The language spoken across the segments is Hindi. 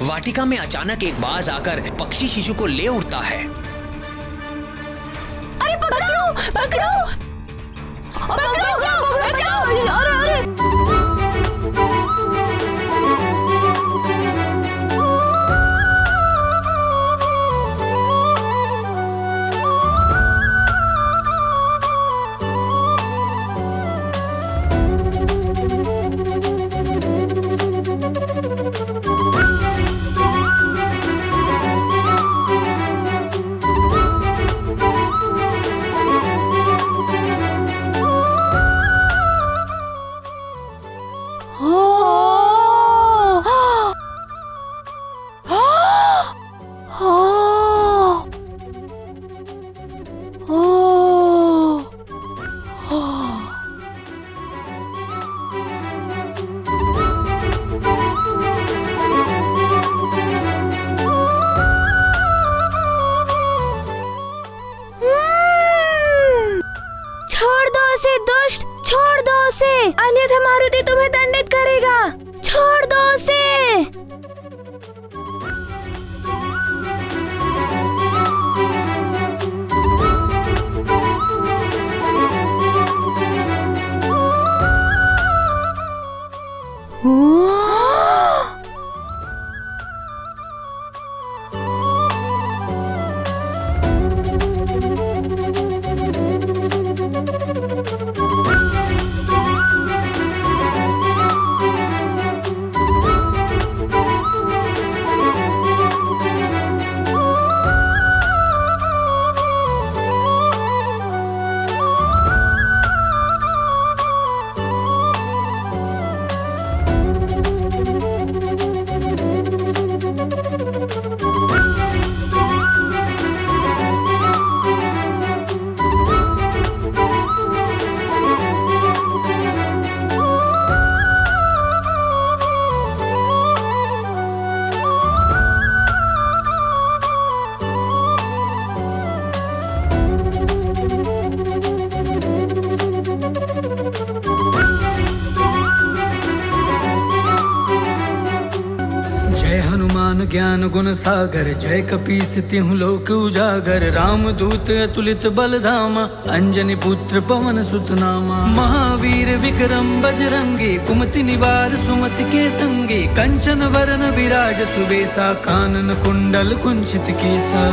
वाटिका में अचानक एक बाज आकर पक्षी शिशु को ले उड़ता है। अरे पकड़ो, पकड़ो, बचाओ, बचाओ, अरे अन्यथा मारुति तुम्हें दंडित करेगा। छोड़ दो उसे। ज्ञान गुण सागर, जय कपीस तिहु लोक उजागर। राम दूत अतुलित बलधामा, अंजनी पुत्र पवन सुत नामा। महावीर विक्रम बजरंगी, कुमति निवार सुमति के संगी। कंचन वरन विराज सुबेसा, कानन कुंडल कुंचित केसा।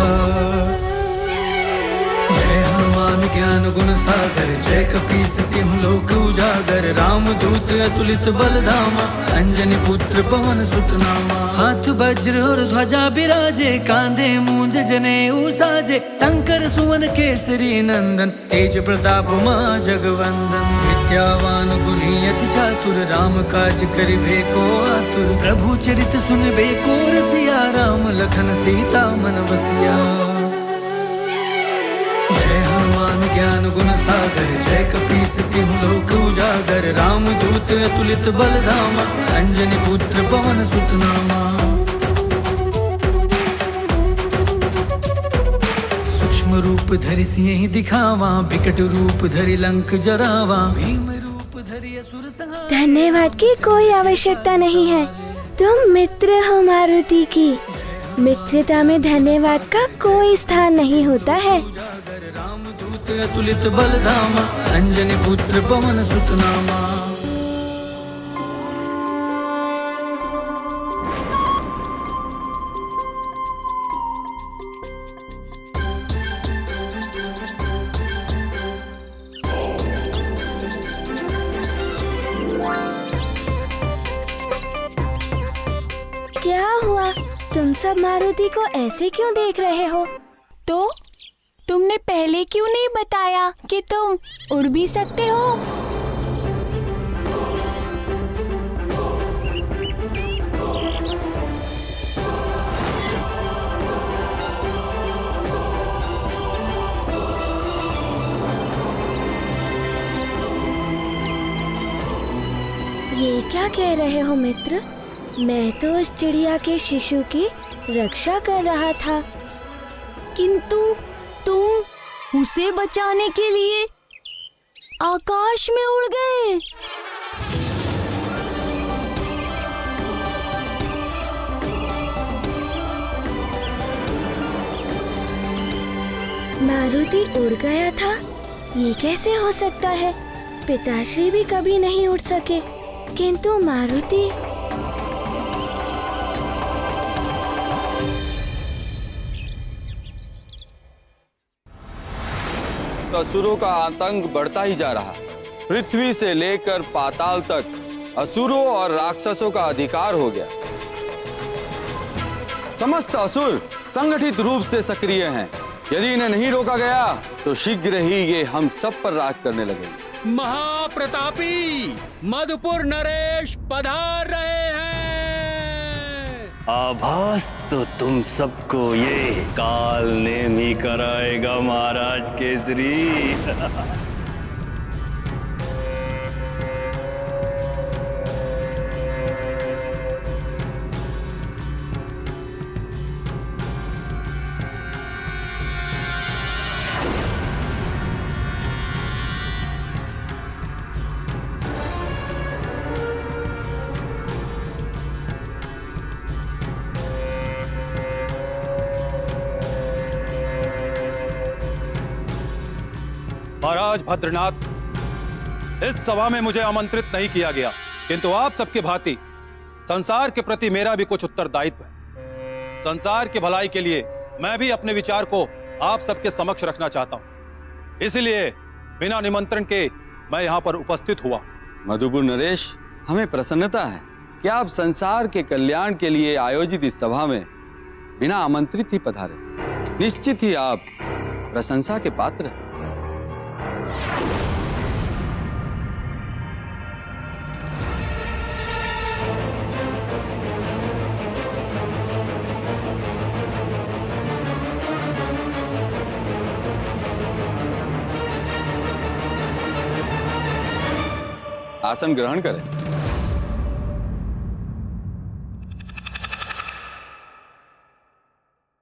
जय हनुमान ज्ञान गुण सागर, जय कपीस तिहु लोक उजागर। राम दूत अतुलित बलधामा, अंजनी पुत्र पवन सुत नामा। हाथ वज्र और ध्वजा बिराजे, कांधे मूंज जनेऊ साजे। शंकर सुवन केसरी नंदन, तेज प्रताप मां जगवंदन। विद्यावान गुणी अति चातुर, राम काज करिबे को आतुर। प्रभु चरित सुनबे को रसिया, राम लखन सीता मन बसिया। जय हनुमान ज्ञान गुण सागर, जय कपीस तिहु लोक उजागर। राम दूत अतुलित बलधामा, अंजनी पुत्र पवन सुत नामा। सूक्ष्म रूप धरि सिंह दिखावा, विकट रूप धरि लंक जरावा। भीम रूप धरि असुर संहारा। धन्यवाद की कोई आवश्यकता नहीं है, तुम मित्र हो मारुति की। मित्रता में धन्यवाद का कोई स्थान नहीं होता है। अतुलित बलधामा, अंजनी पुत्र पवन सुत नामा। क्या हुआ? तुम सब मारुति को ऐसे क्यों देख रहे हो? तो तुमने पहले क्यों नहीं बताया कि तुम उड़ भी सकते हो? ये क्या कह रहे हो मित्र? मैं तो उस चिड़िया के शिशु की रक्षा कर रहा था। किंतु तुम उसे बचाने के लिए आकाश में उड़ गए। मारुति उड़ गया था? ये कैसे हो सकता है? पिताश्री भी कभी नहीं उड़ सके, किंतु मारुति। असुरों का आतंक बढ़ता ही जा रहा। पृथ्वी से लेकर पाताल तक असुरों और राक्षसों का अधिकार हो गया। समस्त असुर संगठित रूप से सक्रिय हैं। यदि इन्हें नहीं रोका गया तो शीघ्र ही ये हम सब पर राज करने लगेंगे। महाप्रतापी मधुपुर नरेश पधार रहे हैं। आभास तो तुम सबको ये काल नेम ही कराएगा महाराज केसरी। महाराज भद्रनाथ, इस सभा में मुझे आमंत्रित नहीं किया गया, किंतु आप सबके भांति संसार के प्रति मेरा भी कुछ उत्तरदायित्व है। संसार की भलाई के लिए मैं भी अपने विचार को आप सबके समक्ष रखना चाहता हूं, इसलिए बिना निमंत्रण के मैं यहाँ पर उपस्थित हुआ। मधुपुर नरेश, हमें प्रसन्नता है कि आप संसार के कल्याण के लिए आयोजित इस सभा में बिना आमंत्रित ही पधारे। निश्चित ही आप प्रशंसा के पात्र हैं। आसन ग्रहण करें।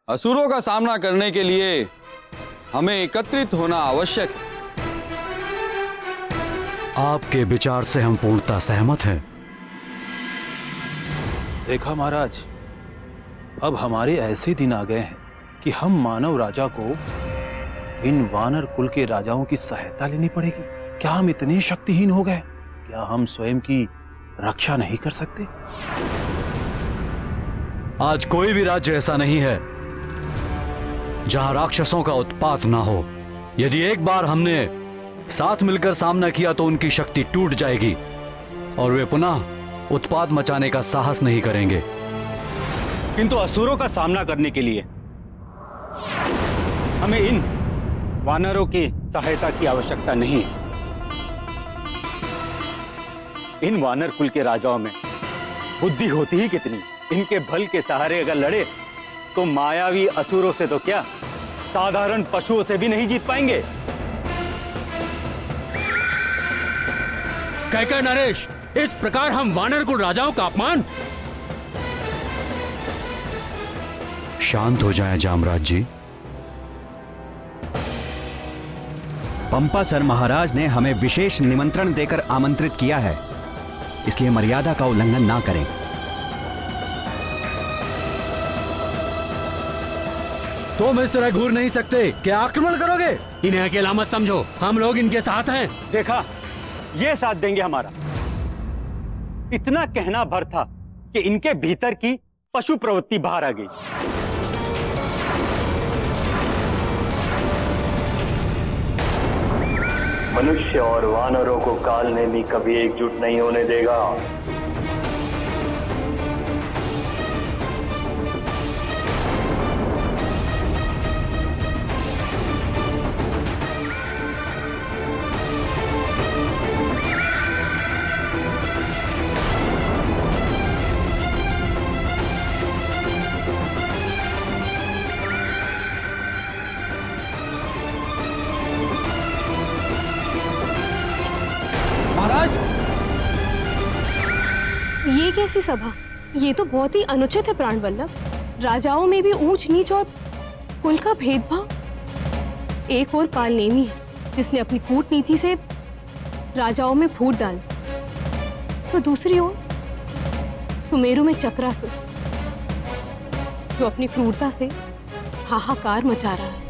असुरों का सामना करने के लिए हमें एकत्रित होना आवश्यक है। आपके विचार से हम पूर्णतः सहमत हैं। देखा महाराज, अब हमारे ऐसे दिन आ गए हैं कि हम मानव राजा को इन वानर कुल के राजाओं की सहायता लेनी पड़ेगी। क्या हम इतने शक्तिहीन हो गए? क्या हम स्वयं की रक्षा नहीं कर सकते? आज कोई भी राज्य ऐसा नहीं है जहां राक्षसों का उत्पात ना हो। यदि एक बार हमने साथ मिलकर सामना किया तो उनकी शक्ति टूट जाएगी और वे पुनः उत्पात मचाने का साहस नहीं करेंगे। किंतु असुरों का सामना करने के लिए हमें इन वानरों की सहायता की आवश्यकता नहीं है। इन वानर कुल के राजाओं में बुद्धि होती ही कितनी। इनके बल के सहारे अगर लड़े तो मायावी असुरों से तो क्या, साधारण पशुओं से भी नहीं जीत पाएंगे। कहकर नरेश, इस प्रकार हम वानर कुल राजाओं का अपमान। शांत हो जाएं जामराज जी। पंपासर महाराज ने हमें विशेष निमंत्रण देकर आमंत्रित किया है, इसलिए मर्यादा का उल्लंघन ना करें। तुम इस तरह घूर नहीं सकते। क्या आक्रमण करोगे? इन्हें अकेला मत समझो, हम लोग इनके साथ हैं। देखा, ये साथ देंगे हमारा। इतना कहना भर था कि इनके भीतर की पशु प्रवृत्ति बाहर आ गई। मनुष्य और वानरों को काल ने भी कभी एकजुट नहीं होने देगा। ये कैसी सभा? ये तो बहुत ही अनुचित है प्राणवल्लभ। राजाओं में भी ऊंच नीच और कुल का भेदभाव। एक और कालनेमी है जिसने अपनी कूटनीति से राजाओं में फूट डाली, तो दूसरी ओर सुमेरु में चक्रासुर जो अपनी क्रूरता से हाहाकार मचा रहा है।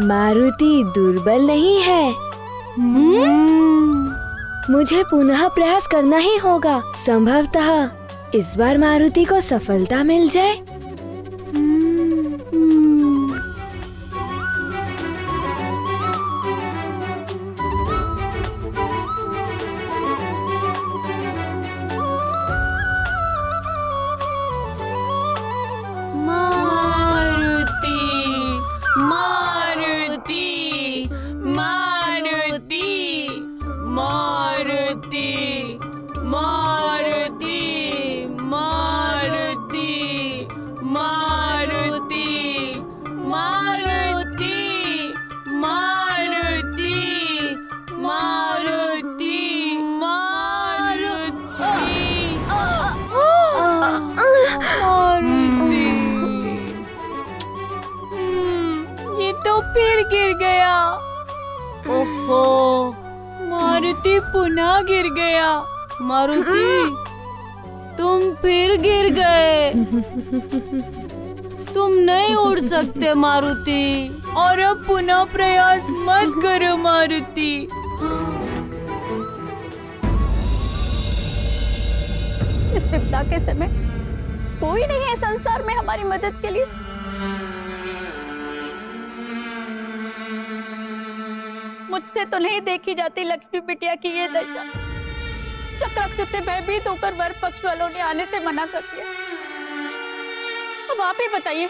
मारुति दुर्बल नहीं है। मुझे पुनः प्रयास करना ही होगा। संभवतः इस बार मारुति को सफलता मिल जाए। फिर गिर गया। ओहो, मारुति पुनः गिर गया। मारुति, तुम फिर गिर गए। तुम नहीं उड़ सकते मारुति। और अब पुनः प्रयास मत करो मारुति। इस विपदा के समय कोई नहीं है संसार में हमारी मदद के लिए। मुझसे तो नहीं देखी जाती लक्ष्मी बिटिया की ये दशा। चक्रक्षुत से भयभीत होकर वर पक्ष वालों ने आने से मना कर दिया। अब आप ही बताइए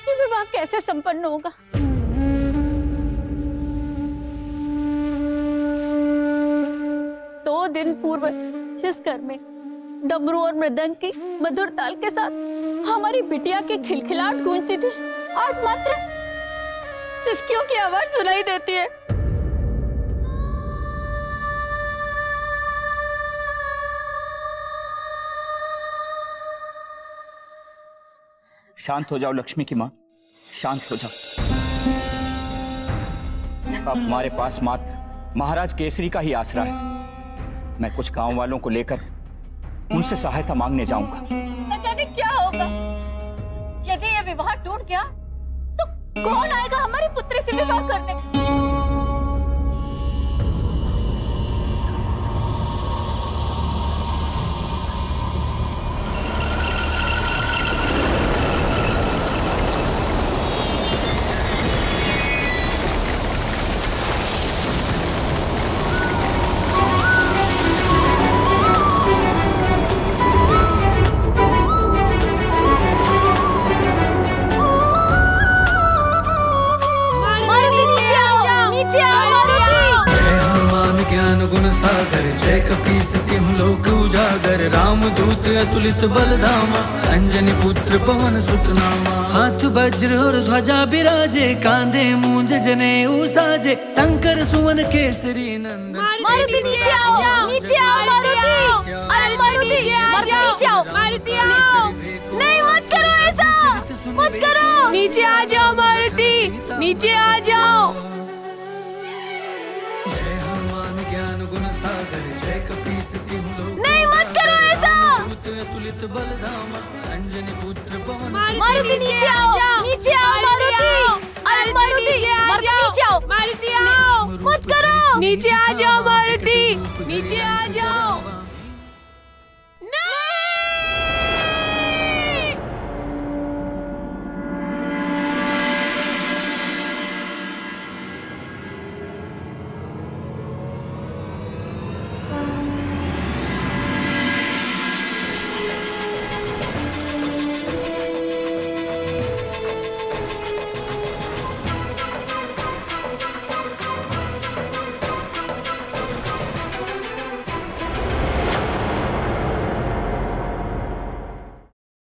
कि विवाह कैसे संपन्न होगा। 2 दिन पूर्व जिस घर में डमरू और मृदंग की मधुर ताल के साथ हमारी बिटिया की खिलखिलाहट गूंजती थी, आज मात्र सिसकियों की आवाज सुनाई देती है। शांत हो जाओ लक्ष्मी की माँ, शांत हो जाओ। अब हमारे पास मात्र महाराज केसरी का ही आसरा है। मैं कुछ गांव वालों को लेकर उनसे सहायता मांगने जाऊंगा। न जाने क्या होगा। यदि यह विवाह टूट गया तो कौन आएगा हमारी पुत्री से विवाह करने? जय कपीस तिहुँ लोक उजागर, रामदूत अतुलित बलधामा, अंजनी पुत्र पवन सुत नामा। हाथ वज्र और ध्वजा बिराजे, कांधे मूंज जनेऊ साजे, शंकर सुवन केसरी नंदन। मारुति नीचे आओ, नीचे आओ मारुति। अरे मारुति, नीचे आओ। मारुति आओ। नहीं, मत करो ऐसा, मत करो। नीचे आ जाओ मारुति, नीचे आ जाओ। नहीं, मत करो ऐसा। मारुति नीचे आओ, नीचे आओ मारुति। अरे मारुति, नीचे आओ। मारुति आओ, मत करो। नीचे आ जाओ मारुति, नीचे आ जाओ।